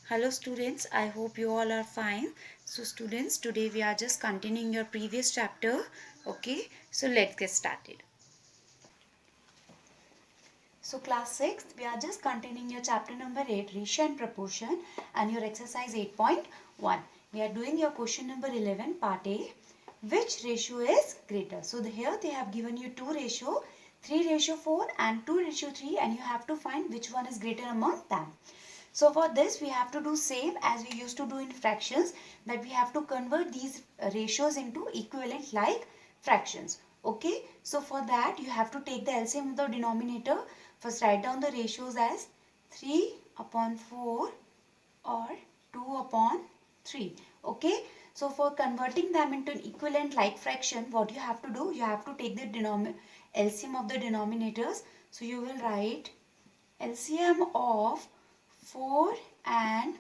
Hello students, I hope you all are fine. So students, today we are just continuing your previous chapter. Okay, so let's get started. So class 6th, we are just continuing your chapter number 8, ratio and proportion, and your exercise 8.1. We are doing your question number 11, part A. Which ratio is greater? So here they have given you 2 ratio, 3 ratio 4 and 2 ratio 3, and you have to find which one is greater among them. So for this we have to do same as we used to do in fractions, that we have to convert these ratios into equivalent like fractions. Okay, so for that you have to take the LCM of the denominator. First write down the ratios as 3 upon 4 or 2 upon 3. Okay, so for converting them into an equivalent like fraction, what you have to do, you have to take the LCM of the denominators. So you will write LCM of 4 and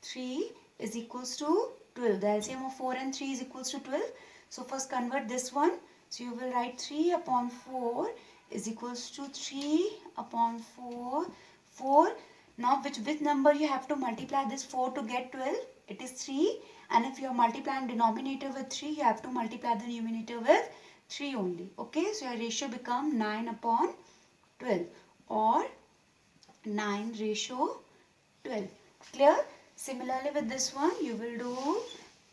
3 is equals to 12. The LCM of 4 and 3 is equals to 12. So first convert this one. So you will write 3 upon 4 is equals to 3 upon 4. 4. Now which number you have to multiply this 4 to get 12? It is 3. And if you are multiplying denominator with 3, you have to multiply the numerator with 3 only. Okay, so your ratio become 9 upon 12 or 9 ratio 12. Clear? Similarly with this one, you will do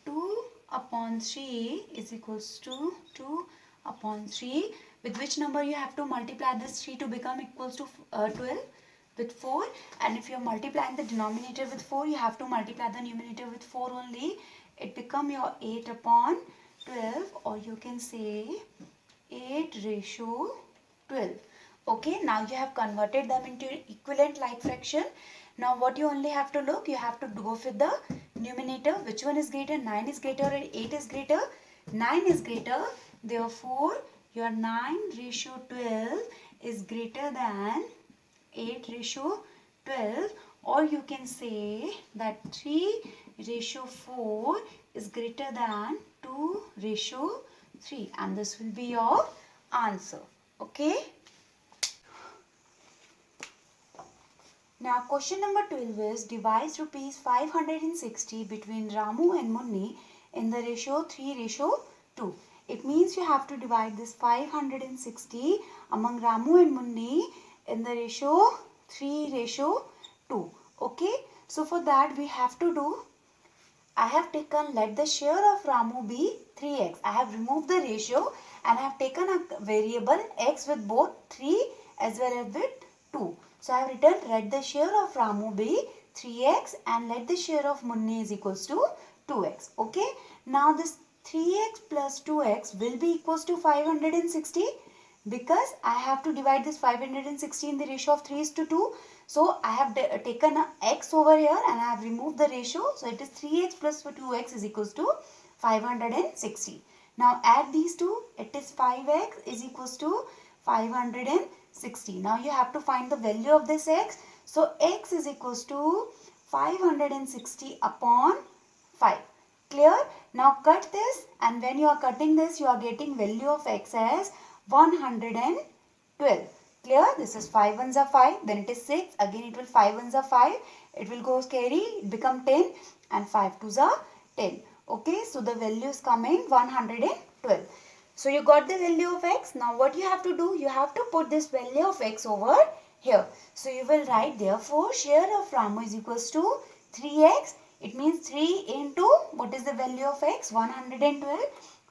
2 upon 3 is equals to 2 upon 3. With which number you have to multiply this 3 to become equals to 12? With 4. And if you are multiplying the denominator with 4, you have to multiply the numerator with 4 only. It become your 8 upon 12, or you can say 8 ratio 12. Okay, now you have converted them into equivalent like fraction. Now what you only have to look, you have to go with the numerator. Which one is greater? 9 is greater or 8 is greater? 9 is greater. Therefore, your 9 ratio 12 is greater than 8 ratio 12, or you can say that 3 ratio 4 is greater than 2 ratio 3, and this will be your answer. Okay. Now question number 12 is divide rupees 560 between Ramu and Munni in the ratio 3 ratio 2. It means you have to divide this 560 among Ramu and Munni in the ratio 3 ratio 2. Okay. So for that we have to do, I have taken, let the share of Ramu be 3x. I have removed the ratio and I have taken a variable x with both 3 as well as with 2. So I have written, let the share of Ramu be 3x and let the share of Munni is equals to 2x. Okay. Now this 3x plus 2x will be equals to 560, because I have to divide this 560 in the ratio of 3 is to 2. So I have taken a x over here and I have removed the ratio. So it is 3x plus 2x is equals to 560. Now add these two. It is 5x is equals to 560. Now you have to find the value of this x. So x is equals to 560 upon 5. Clear? Now cut this, and when you are cutting this, you are getting value of x as 112. Clear? This is 5 ones are 5, then it is 6, again it will 5 ones are 5, it will go carry, it become 10, and 5 twos are 10. Okay, so the value is coming 112. So you got the value of x. Now what you have to do, you have to put this value of x over here. So you will write, therefore share of Ramu is equals to 3x. It means 3 into, what is the value of x? 112.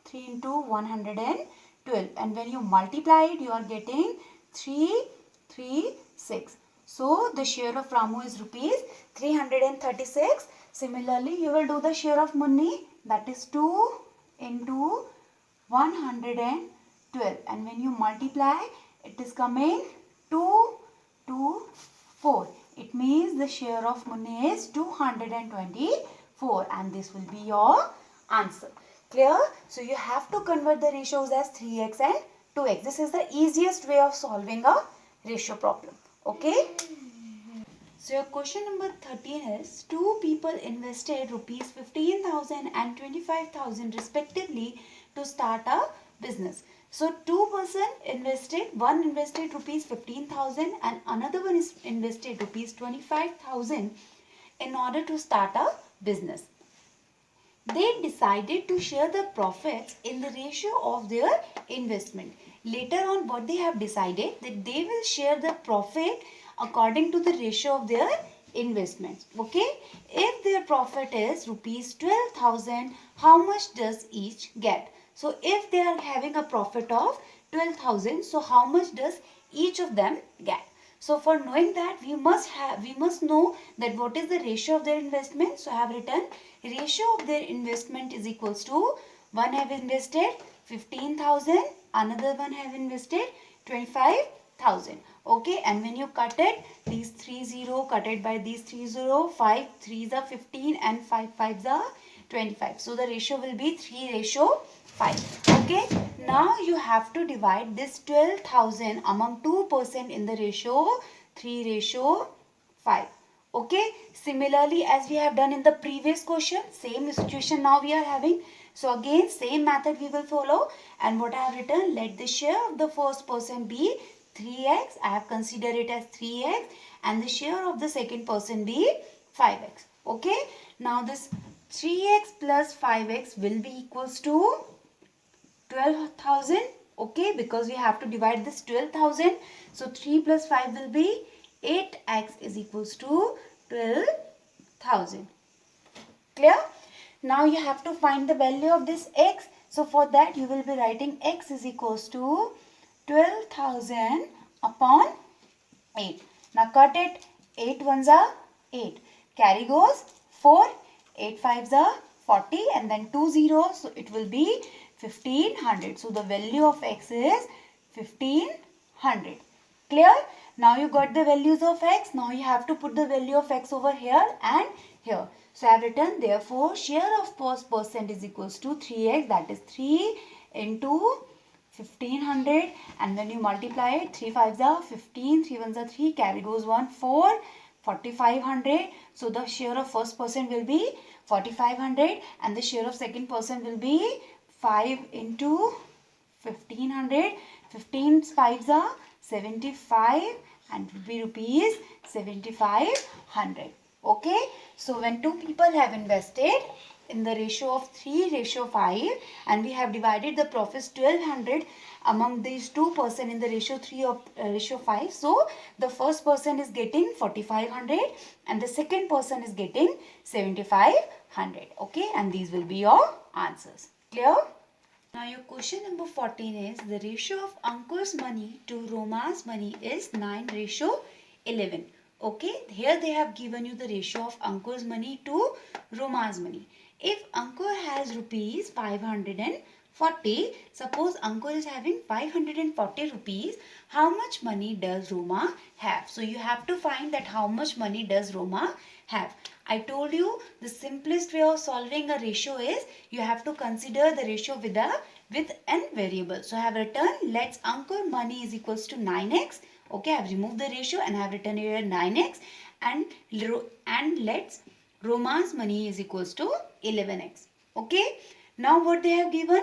3 into 112. And when you multiply it, you are getting 336. So the share of Ramu is rupees 336. Similarly, you will do the share of Munni, that is 2 into 112. And when you multiply, it is coming 2 to 4. It means the share of Munni is 224, and this will be your answer. Clear? So you have to convert the ratios as 3x and 2x. This is the easiest way of solving a ratio problem. Okay? So your question number 13 is, two people invested rupees 15,000 and 25,000 respectively to start a business. So two person invested, one invested rupees 15,000 and another one is invested rupees 25,000 in order to start a business. They decided to share the profits in the ratio of their investment. Later on, what they have decided, that they will share the profit according to the ratio of their investments. Okay, if their profit is rupees 12,000, how much does each get? So if they are having a profit of 12,000, so how much does each of them get? So for knowing that, we must know that what is the ratio of their investment. So I have written ratio of their investment is equals to, one have invested 15,000, another one have invested 25,000. Okay, and when you cut it, these 30 cut it by these 30, 5 3s are 15 and 5 5s are 25. So the ratio will be 3:5. Okay, now you have to divide this 12,000 among two person in the ratio 3:5. Okay, similarly as we have done in the previous question, same situation now we are having. So again same method we will follow, and what I have written, let the share of the first person be 3x. I have considered it as 3x, and the share of the second person be 5x. Okay, now this 3x plus 5x will be equals to 12,000. Okay, because we have to divide this 12,000. So 3 plus 5 will be 8x is equals to 12,000. Clear? Now you have to find the value of this x. So for that you will be writing x is equals to 12,000 upon 8. Now cut it. 8 ones are 8. Carry goes 4. 8 fives are 40, and then 2 zeros. So it will be 1500. So the value of x is 1500. Clear? Now you got the values of x. Now you have to put the value of x over here and here. So I have written, therefore share of first percent is equals to 3x, that is 3 into 1500, and when you multiply it, 3 5s are 15, 3 1s are 3, carry goes 1, 4, 4500. So the share of first person will be 4500, and the share of second person will be 5 into 1500. 15 5s are 75, and will be rupees 7500. Okay, so when two people have invested in the ratio of 3:5, and we have divided the profits 1200 among these two person in the ratio 3:5. So the first person is getting 4500 and the second person is getting 7500. Okay, and these will be your answers. Clear? Now your question number 14 is, the ratio of Ankur's money to Roma's money is 9:11. Okay, here they have given you the ratio of Ankur's money to Roma's money. If Ankur has rupees 540, suppose Ankur is having 540 rupees, how much money does Roma have? So you have to find that how much money does Roma have. I told you the simplest way of solving a ratio is you have to consider the ratio with an variable. So I have written, let's Ankur money is equals to 9x. Okay, I have removed the ratio and I have written here 9x, and let's Roma's money is equals to 11x. Okay, now what they have given,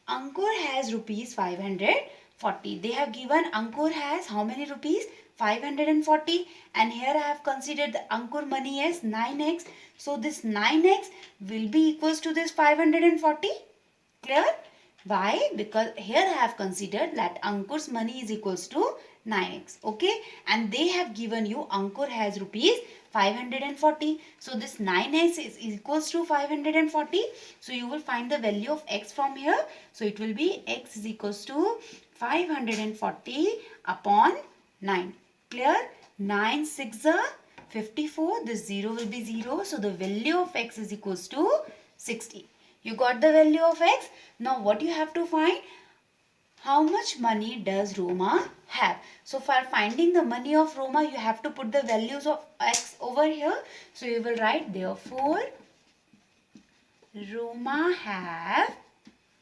Ankur has rupees 540. They have given Ankur has how many rupees? 540, and here I have considered the Ankur money as 9x. So this 9x will be equals to this 540. Clear? Why? Because here I have considered that Ankur's money is equals to 9x. Okay, and they have given you Ankur has rupees 540. So this 9x is equals to 540. So you will find the value of x from here. So it will be x is equals to 540 upon 9. Clear? 9 6 are 54. This 0 will be 0. So the value of x is equals to 60. You got the value of x. Now what you have to find? How much money does Roma have? So for finding the money of Roma, you have to put the values of x over here. So you will write, therefore Roma have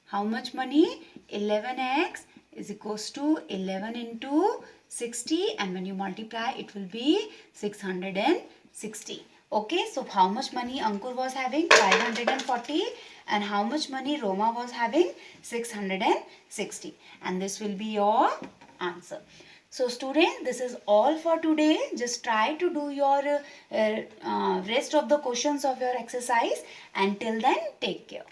how much money? 11x is equals to 11 into 60, and when you multiply it will be 660. Okay, so how much money Ankur was having? 540, and how much money Roma was having? 660, and this will be your answer. So students, this is all for today. Just try to do your rest of the questions of your exercise. Until then, take care.